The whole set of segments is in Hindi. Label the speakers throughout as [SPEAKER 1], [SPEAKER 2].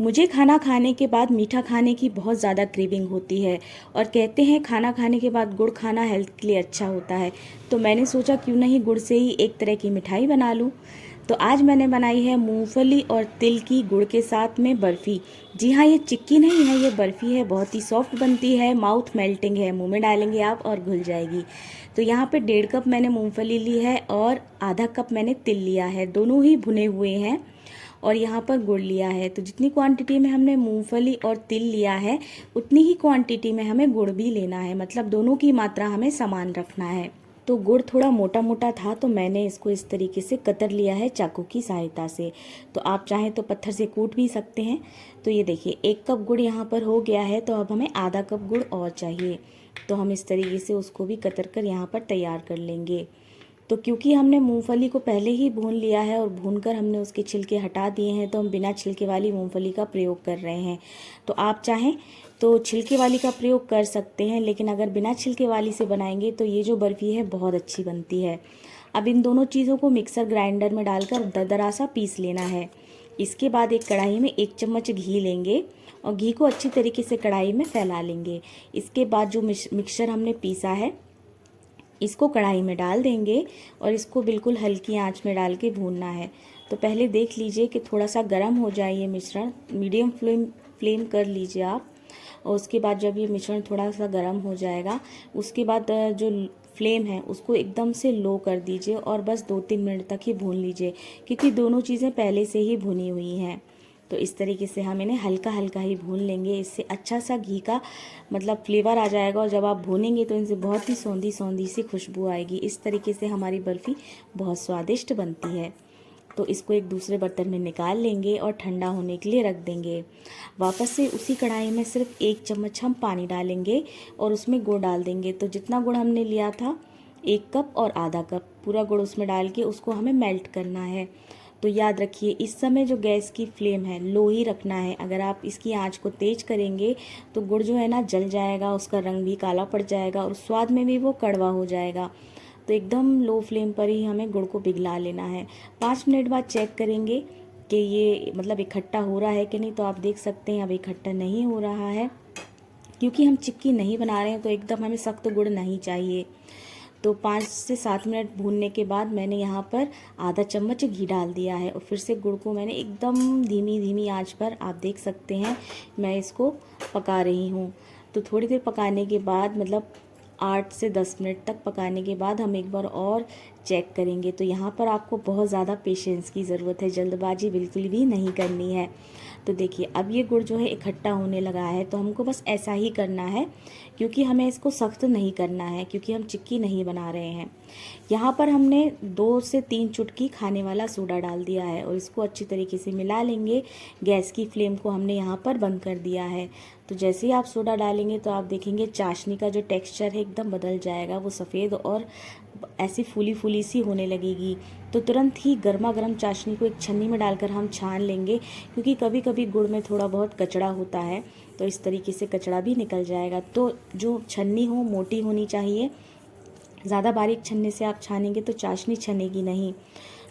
[SPEAKER 1] मुझे खाना खाने के बाद मीठा खाने की बहुत ज़्यादा क्रेविंग होती है और कहते हैं खाना खाने के बाद गुड़ खाना हेल्थ के लिए अच्छा होता है। तो मैंने सोचा क्यों नहीं गुड़ से ही एक तरह की मिठाई बना लूँ। तो आज मैंने बनाई है मूंगफली और तिल की गुड़ के साथ में बर्फ़ी। जी हाँ, ये चिक्की नहीं है, ये बर्फ़ी है। बहुत ही सॉफ्ट बनती है, माउथ मेल्टिंग है, मुंह में डालेंगे आप और घुल जाएगी। तो यहाँ पे 1.5 कप मैंने मूंगफली ली है और आधा कप मैंने तिल लिया है, दोनों ही भुने हुए हैं। और यहाँ पर गुड़ लिया है। तो जितनी क्वांटिटी में हमने मूंगफली और तिल लिया है उतनी ही क्वांटिटी में हमें गुड़ भी लेना है, मतलब दोनों की मात्रा हमें समान रखना है। तो गुड़ थोड़ा मोटा मोटा था तो मैंने इसको इस तरीके से कतर लिया है चाकू की सहायता से। तो आप चाहें तो पत्थर से कूट भी सकते हैं। तो ये देखिए 1 कप गुड़ यहाँ पर हो गया है। तो अब हमें आधा कप गुड़ और चाहिए। तो हम इस तरीके से उसको भी कतर कर यहाँ पर तैयार कर लेंगे। तो क्योंकि हमने मूंगफली को पहले ही भून लिया है और भूनकर हमने उसके छिलके हटा दिए हैं, तो हम बिना छिलके वाली मूंगफली का प्रयोग कर रहे हैं। तो आप चाहें तो छिलके वाली का प्रयोग कर सकते हैं, लेकिन अगर बिना छिलके वाली से बनाएंगे तो ये जो बर्फ़ी है बहुत अच्छी बनती है। अब इन दोनों चीज़ों को मिक्सर ग्राइंडर में डालकर दरदरा सा पीस लेना है। इसके बाद एक कढ़ाई में 1 चम्मच घी लेंगे और घी को अच्छी तरीके से कढ़ाई में फैला लेंगे। इसके बाद जो मिक्सचर हमने पीसा है इसको कढ़ाई में डाल देंगे और इसको बिल्कुल हल्की आंच में डाल के भूनना है। तो पहले देख लीजिए कि थोड़ा सा गर्म हो जाए ये मिश्रण, मीडियम फ्लेम कर लीजिए आप। और उसके बाद जब ये मिश्रण थोड़ा सा गर्म हो जाएगा उसके बाद जो फ्लेम है उसको एकदम से लो कर दीजिए और बस 2-3 मिनट तक ही भून लीजिए, क्योंकि दोनों चीज़ें पहले से ही भुनी हुई हैं। तो इस तरीके से हम इन्हें हल्का हल्का ही भून लेंगे। इससे अच्छा सा घी का मतलब फ्लेवर आ जाएगा और जब आप भूनेंगे तो इनसे बहुत ही सौंधी सौंधी सी खुशबू आएगी। इस तरीके से हमारी बर्फ़ी बहुत स्वादिष्ट बनती है। तो इसको एक दूसरे बर्तन में निकाल लेंगे और ठंडा होने के लिए रख देंगे। वापस से उसी कढ़ाई में सिर्फ 1 चम्मच हम पानी डालेंगे और उसमें गुड़ डाल देंगे। तो जितना गुड़ हमने लिया था 1 कप और आधा कप पूरा गुड़ उसमें डाल के उसको हमें मेल्ट करना है। तो याद रखिए इस समय जो गैस की फ्लेम है लो ही रखना है। अगर आप इसकी आंच को तेज करेंगे तो गुड़ जो है ना जल जाएगा, उसका रंग भी काला पड़ जाएगा और स्वाद में भी वो कड़वा हो जाएगा। तो एकदम लो फ्लेम पर ही हमें गुड़ को पिघला लेना है। 5 मिनट बाद चेक करेंगे कि ये मतलब इकट्ठा हो रहा है कि नहीं। तो आप देख सकते हैं अब इकट्ठा नहीं हो रहा है, क्योंकि हम चिक्की नहीं बना रहे हैं तो एकदम हमें सख्त गुड़ नहीं चाहिए। तो 5 से 7 मिनट भूनने के बाद मैंने यहाँ पर आधा चम्मच घी डाल दिया है और फिर से गुड़ को मैंने एकदम धीमी धीमी आंच पर आप देख सकते हैं मैं इसको पका रही हूँ। तो थोड़ी देर पकाने के बाद मतलब 8 से 10 मिनट तक पकाने के बाद हम एक बार और चेक करेंगे। तो यहाँ पर आपको बहुत ज़्यादा पेशेंस की ज़रूरत है, जल्दबाजी बिल्कुल भी नहीं करनी है। तो देखिए अब ये गुड़ जो है इकट्ठा होने लगा है। तो हमको बस ऐसा ही करना है, क्योंकि हमें इसको सख्त नहीं करना है, क्योंकि हम चिक्की नहीं बना रहे हैं। यहाँ पर हमने 2 से 3 चुटकी खाने वाला सोडा डाल दिया है और इसको अच्छी तरीके से मिला लेंगे। गैस की फ्लेम को हमने यहाँ पर बंद कर दिया है। तो जैसे ही आप सोडा डालेंगे तो आप देखेंगे चाशनी का जो टेक्सचर है एकदम बदल जाएगा, वो सफ़ेद और ऐसी फूली फूली सी होने लगेगी। तो तुरंत ही गर्मा गर्म चाशनी को एक छन्नी में डालकर हम छान लेंगे, क्योंकि कभी कभी गुड़ में थोड़ा बहुत कचड़ा होता है। तो इस तरीके से कचड़ा भी निकल जाएगा। तो जो छन्नी हो मोटी होनी चाहिए, ज़्यादा बारीक छन्ने से आप छानेंगे तो चाशनी छनेगी नहीं।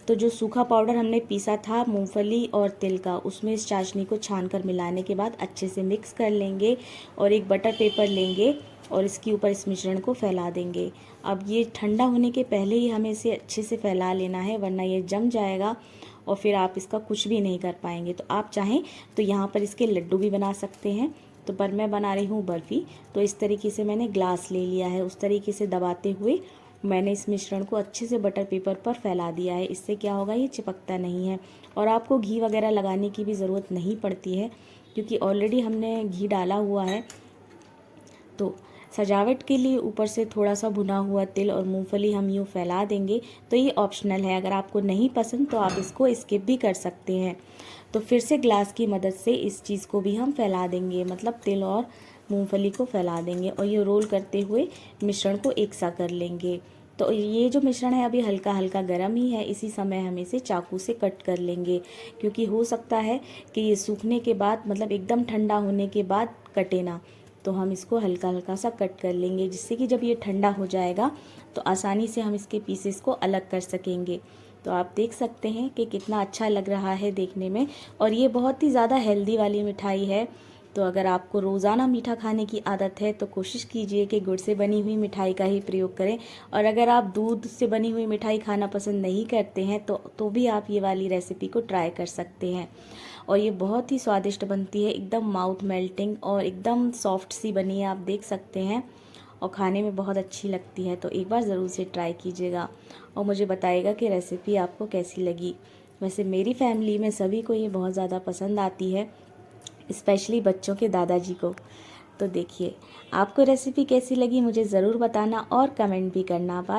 [SPEAKER 1] तो जो सूखा पाउडर हमने पीसा था मूंगफली और तिल का, उसमें इस चाशनी को छानकर मिलाने के बाद अच्छे से मिक्स कर लेंगे और एक बटर पेपर लेंगे और इसके ऊपर इस मिश्रण को फैला देंगे। अब ये ठंडा होने के पहले ही हमें इसे अच्छे से फैला लेना है, वरना ये जम जाएगा और फिर आप इसका कुछ भी नहीं कर पाएंगे। तो आप चाहें तो यहाँ पर इसके लड्डू भी बना सकते हैं। तो पर मैं बना रही हूँ बर्फ़ी। तो इस तरीके से मैंने ग्लास ले लिया है, उस तरीके से दबाते हुए मैंने इस मिश्रण को अच्छे से बटर पेपर पर फैला दिया है। इससे क्या होगा, ये चिपकता नहीं है और आपको घी वगैरह लगाने की भी ज़रूरत नहीं पड़ती है, क्योंकि ऑलरेडी हमने घी डाला हुआ है। तो सजावट के लिए ऊपर से थोड़ा सा भुना हुआ तिल और मूंगफली हम यूँ फैला देंगे। तो ये ऑप्शनल है, अगर आपको नहीं पसंद तो आप इसको स्किप भी कर सकते हैं। तो फिर से ग्लास की मदद से इस चीज़ को भी हम फैला देंगे, मतलब तिल और मूंगफली को फैला देंगे और ये रोल करते हुए मिश्रण को एक सा कर लेंगे। तो ये जो मिश्रण है अभी हल्का हल्का गर्म ही है, इसी समय हम इसे चाकू से कट कर लेंगे, क्योंकि हो सकता है कि ये सूखने के बाद मतलब एकदम ठंडा होने के बाद कटे ना। तो हम इसको हल्का हल्का सा कट कर लेंगे, जिससे कि जब ये ठंडा हो जाएगा तो आसानी से हम इसके पीसेस को अलग कर सकेंगे। तो आप देख सकते हैं कि कितना अच्छा लग रहा है देखने में। और ये बहुत ही ज़्यादा हेल्दी वाली मिठाई है। तो अगर आपको रोज़ाना मीठा खाने की आदत है तो कोशिश कीजिए कि गुड़ से बनी हुई मिठाई का ही प्रयोग करें। और अगर आप दूध से बनी हुई मिठाई खाना पसंद नहीं करते हैं तो भी आप ये वाली रेसिपी को ट्राई कर सकते हैं। और ये बहुत ही स्वादिष्ट बनती है, एकदम माउथ मेल्टिंग और एकदम सॉफ्ट सी बनी है, आप देख सकते हैं। और खाने में बहुत अच्छी लगती है। तो एक बार ज़रूर से ट्राई कीजिएगा और मुझे बताइएगा कि रेसिपी आपको कैसी लगी। वैसे मेरी फैमिली में सभी को ये बहुत ज़्यादा पसंद आती है, स्पेशली बच्चों के दादाजी को। तो देखिए आपको रेसिपी कैसी लगी मुझे ज़रूर बताना और कमेंट भी करना। बाय।